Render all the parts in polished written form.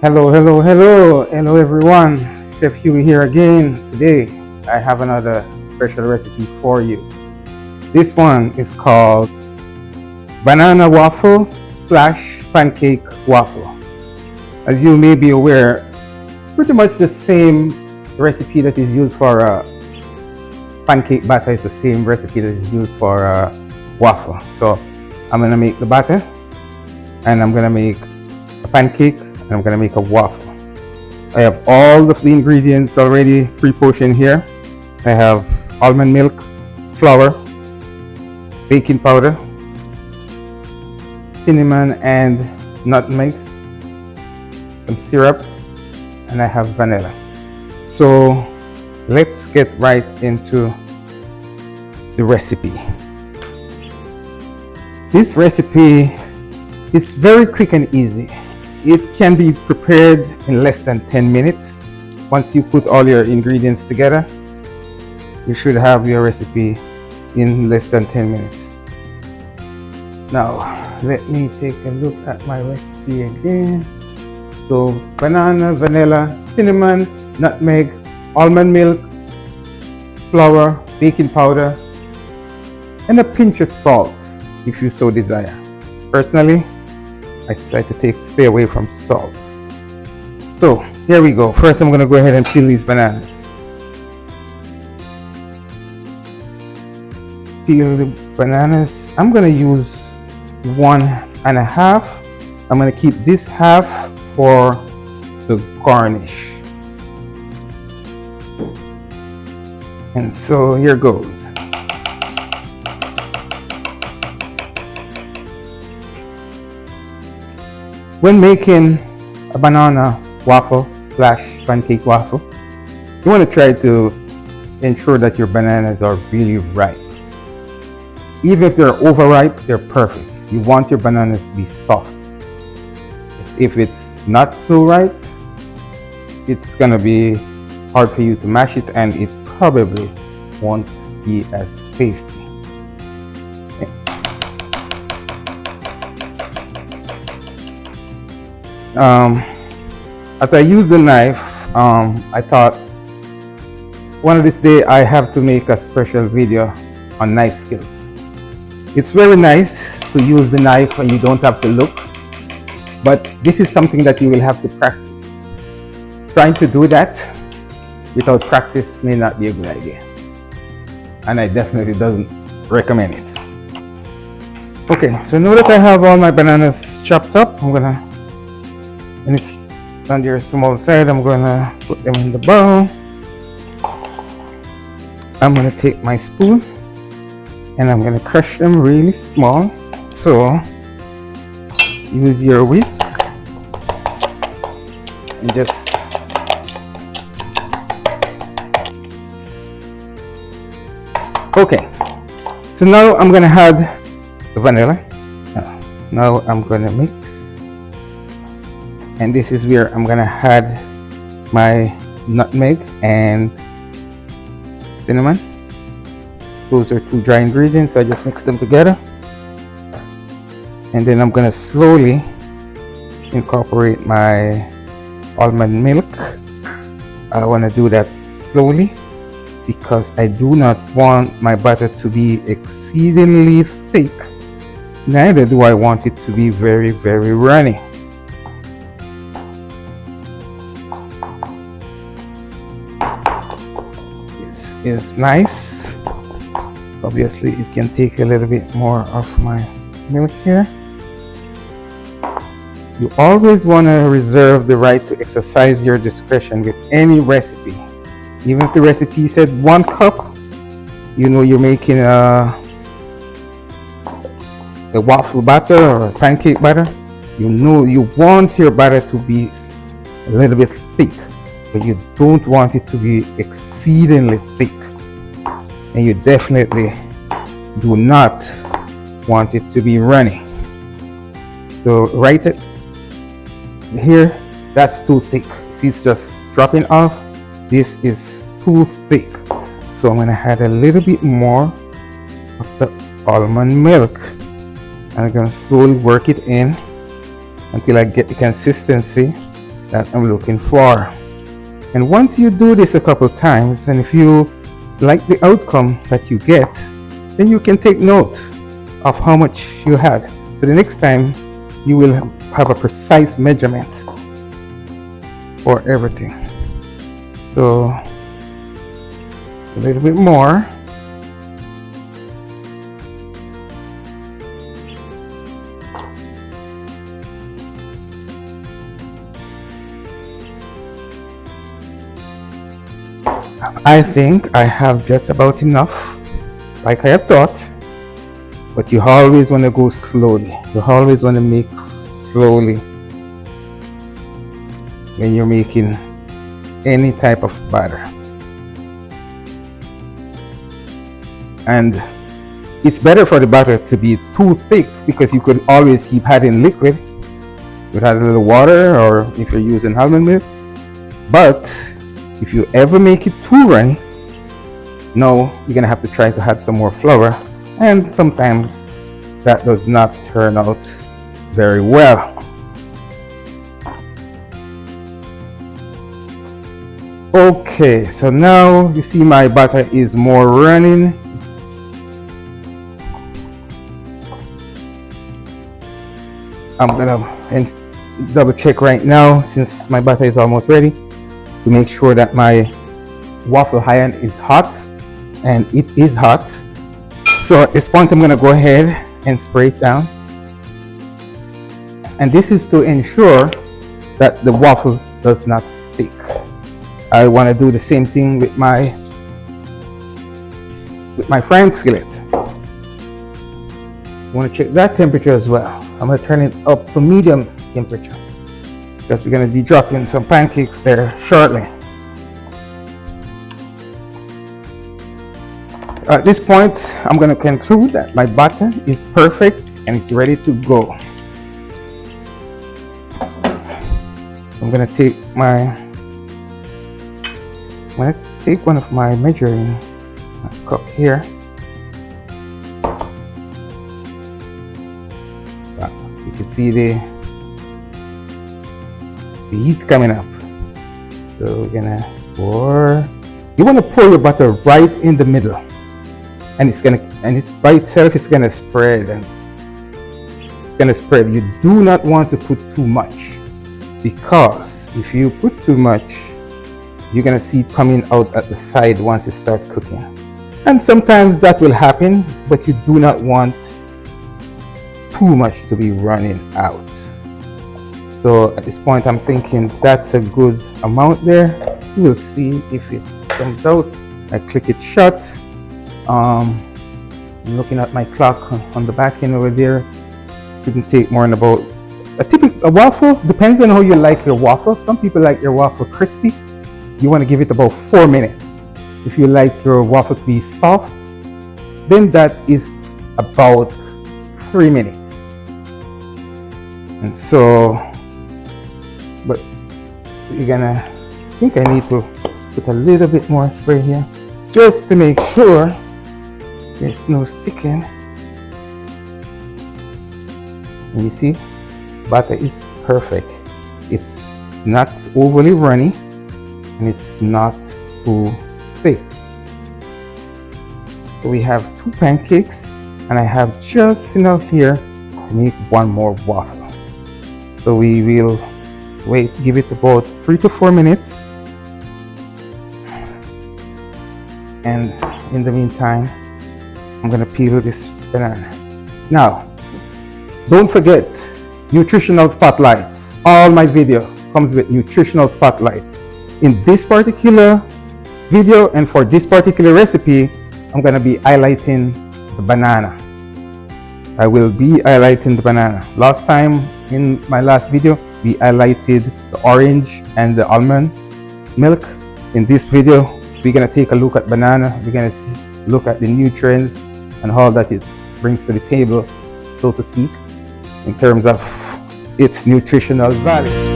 Hello everyone. Chef Huey here again. Today I have another special recipe for you. This one is called banana waffle slash pancake waffle. As you may be aware, pretty much the same recipe that is used for pancake batter is the same recipe that is used for waffle. So I'm gonna make the batter, and I'm gonna make a pancake, and I'm gonna make a waffle. I have all the ingredients already pre-portioned here. I have almond milk, flour, baking powder, cinnamon and nutmeg, some syrup, and I have vanilla. So let's get right into the recipe. This recipe is very quick and easy. It can be prepared in less than 10 minutes. Once you put all your ingredients together, you should have your recipe in less than 10 minutes. Now, let me take a look at my recipe again. So, banana, vanilla, cinnamon, nutmeg, almond milk, flour, baking powder, and a pinch of salt if you so desire. Personally, I try to stay away from salt. So here we go. First, I'm going to go ahead and peel these bananas. Peel the bananas. I'm going to use 1.5. I'm going to keep this half for the garnish. And so here goes. When making a banana waffle slash pancake waffle, you want to try to ensure that your bananas are really ripe. Even if they're overripe, they're perfect. You want your bananas to be soft. If it's not so ripe, it's gonna be hard for you to mash it, and it probably won't be as tasty. As I use the knife, I thought one of this day I have to make a special video on knife skills. It's very nice to use the knife and you don't have to look, but this is something that you will have to practice. Trying to do that without practice may not be a good idea, and I definitely don't recommend it. Okay, so now that I have all my bananas chopped up, and it's on their small side, I'm gonna put them in the bowl. I'm gonna take my spoon and I'm gonna crush them really small. So use your whisk and just okay. So now I'm gonna add the vanilla. Now I'm gonna mix. And this is where I'm gonna add my nutmeg and cinnamon. Those are two dry ingredients, so I just mix them together. And then I'm gonna slowly incorporate my almond milk. I wanna do that slowly because I do not want my butter to be exceedingly thick. Neither do I want it to be very, very runny. Is nice. Obviously it can take a little bit more of my milk here. You always want to reserve the right to exercise your discretion with any recipe. Even if the recipe said 1 cup, you know you're making a waffle batter or a pancake batter. You know you want your batter to be a little bit thick, but you don't want it to be exceedingly thick, and you definitely do not want it to be runny. So right here, that's too thick. See, it's just dropping off. This is too thick, so I'm gonna add a little bit more of the almond milk, and I'm gonna slowly work it in until I get the consistency that I'm looking for. And once you do this a couple times, and if you like the outcome that you get, then you can take note of how much you had. So the next time you will have a precise measurement for everything. So a little bit more. I think I have just about enough, like I have thought, but you always want to go slowly. You always want to mix slowly when you're making any type of batter. And it's better for the batter to be too thick, because you could always keep adding liquid. You could add a little water, or if you're using almond milk. But if you ever make it too runny, no, you're gonna have to try to add some more flour, and sometimes that does not turn out very well. Okay, so now you see my batter is more running. I'm gonna double check right now, since my batter is almost ready, to make sure that my waffle iron is hot, and it is hot. So at this point I'm going to go ahead and spray it down, and this is to ensure that the waffle does not stick. I want to do the same thing with my frying skillet. I want to check that temperature as well. I'm going to turn it up to medium temperature, because we're going to be dropping some pancakes there shortly. At this point, I'm going to conclude that my batter is perfect and it's ready to go. I'm going to take one of my measuring cup here. You can see the heat coming up. So we're gonna pour. You want to pour your butter right in the middle, and it's by itself it's gonna spread, and it's gonna spread. You do not want to put too much, because if you put too much, you're gonna see it coming out at the side once you start cooking. And sometimes that will happen, but you do not want too much to be running out. So at this point I'm thinking that's a good amount there. You will see if it comes out. I click it shut. I'm looking at my clock on the back end over there. It shouldn't take more than about a waffle. Depends on how you like your waffle. Some people like their waffle crispy. You want to give it about 4 minutes. If you like your waffle to be soft, then that is about 3 minutes. And so, but you're gonna, I think I need to put a little bit more spray here, just to make sure there's no sticking. And you see, batter is perfect. It's not overly runny, and it's not too thick. So we have 2 pancakes, and I have just enough here to make one more waffle. So we will wait, give it about 3 to 4 minutes, and in the meantime I'm gonna peel this banana. Now don't forget nutritional spotlights. All my video comes with nutritional spotlights. In this particular video and for this particular recipe, I'm gonna be highlighting the banana. I will be highlighting the banana. Last time, in my last video, we highlighted the orange and the almond milk. In this video, we're gonna take a look at banana. We're gonna look at the nutrients and all that it brings to the table, so to speak, in terms of its nutritional value.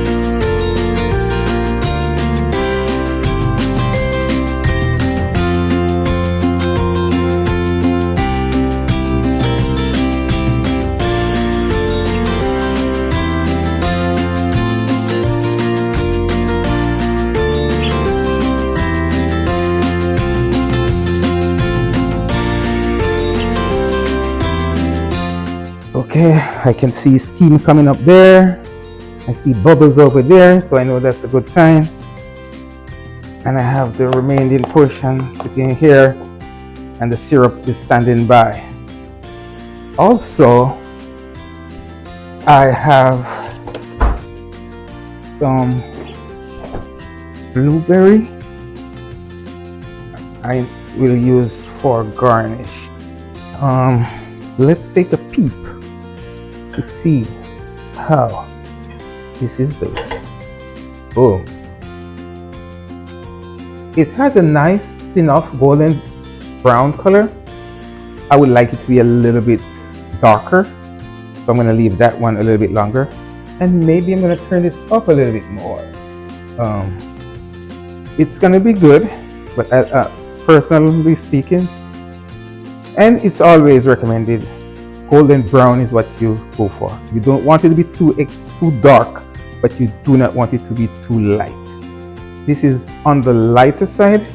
Okay, I can see steam coming up there. I see bubbles over there, so I know that's a good sign. And I have the remaining portion sitting here, and the syrup is standing by. Also, I have some blueberry I will use for garnish. Let's take a peep to see how this is doing. Oh, it has a nice enough golden brown color. I would like it to be a little bit darker, so I'm going to leave that one a little bit longer, and maybe I'm going to turn this up a little bit more. It's going to be good, but personally speaking, and it's always recommended, golden brown is what you go for. You don't want it to be too dark, but you do not want it to be too light. This is on the lighter side,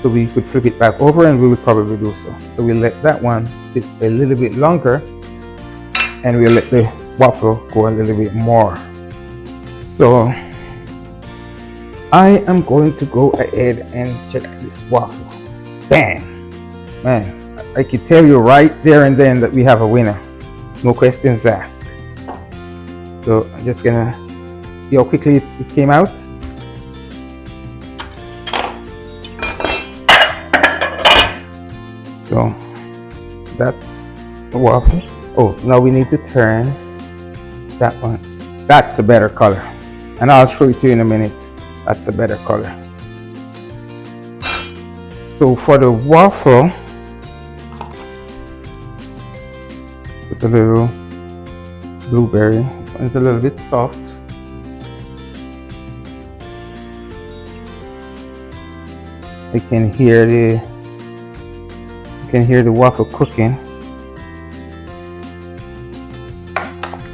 so we could flip it back over, and we would probably do so. So we'll let that one sit a little bit longer, and we'll let the waffle go a little bit more. So I am going to go ahead and check this waffle. Bam! Man, I could tell you right there and then that we have a winner. No questions asked. So I'm just gonna see how quickly it came out. So that's the waffle. Oh, now we need to turn that one. That's a better color, and I'll show it to you in a minute. That's a better color. So for the waffle, put a little blueberry. It's a little bit soft. I can hear the waffle cooking,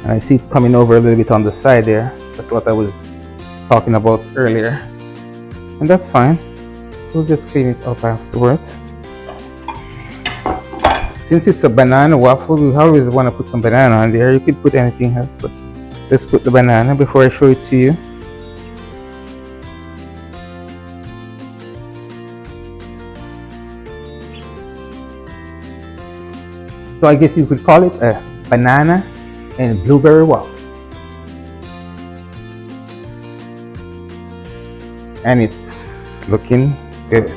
and I see it coming over a little bit on the side there. That's what I was talking about earlier, and that's fine. We'll just clean it up afterwards. Since it's a banana waffle, we always want to put some banana on there. You could put anything else, but let's put the banana before I show it to you. So I guess you could call it a banana and blueberry waffle. And it's looking good.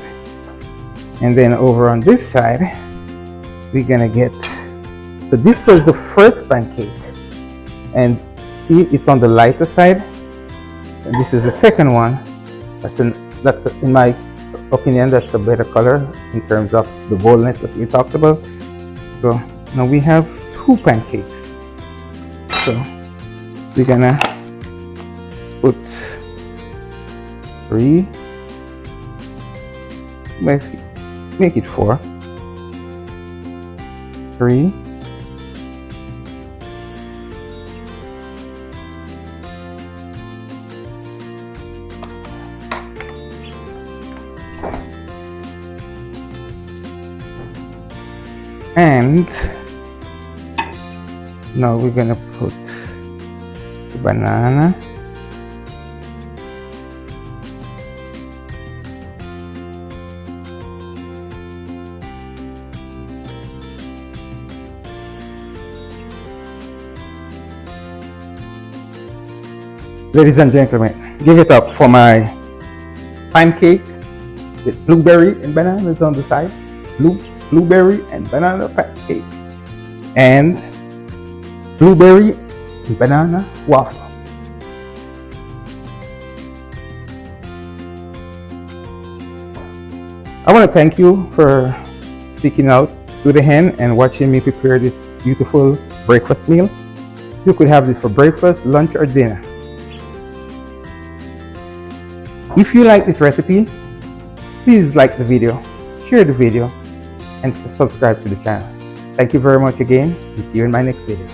And then over on this side, we're gonna get, so this was the first pancake, and see, it's on the lighter side, and this is the second one. That's in my opinion, that's a better color in terms of the boldness that we talked about. So now we have two pancakes. So we're gonna put 3, make it 4, 3, and now we're gonna put the banana, ladies and gentlemen, give it up for my pancake with blueberry and bananas on the side. Blueberry and banana pancake, and blueberry and banana waffle. I want to thank you for sticking out to the end and watching me prepare this beautiful breakfast meal. You could have this for breakfast, lunch, or dinner. If you like this recipe, please like the video, share the video, and subscribe to the channel. Thank you very much again, and see you in my next video.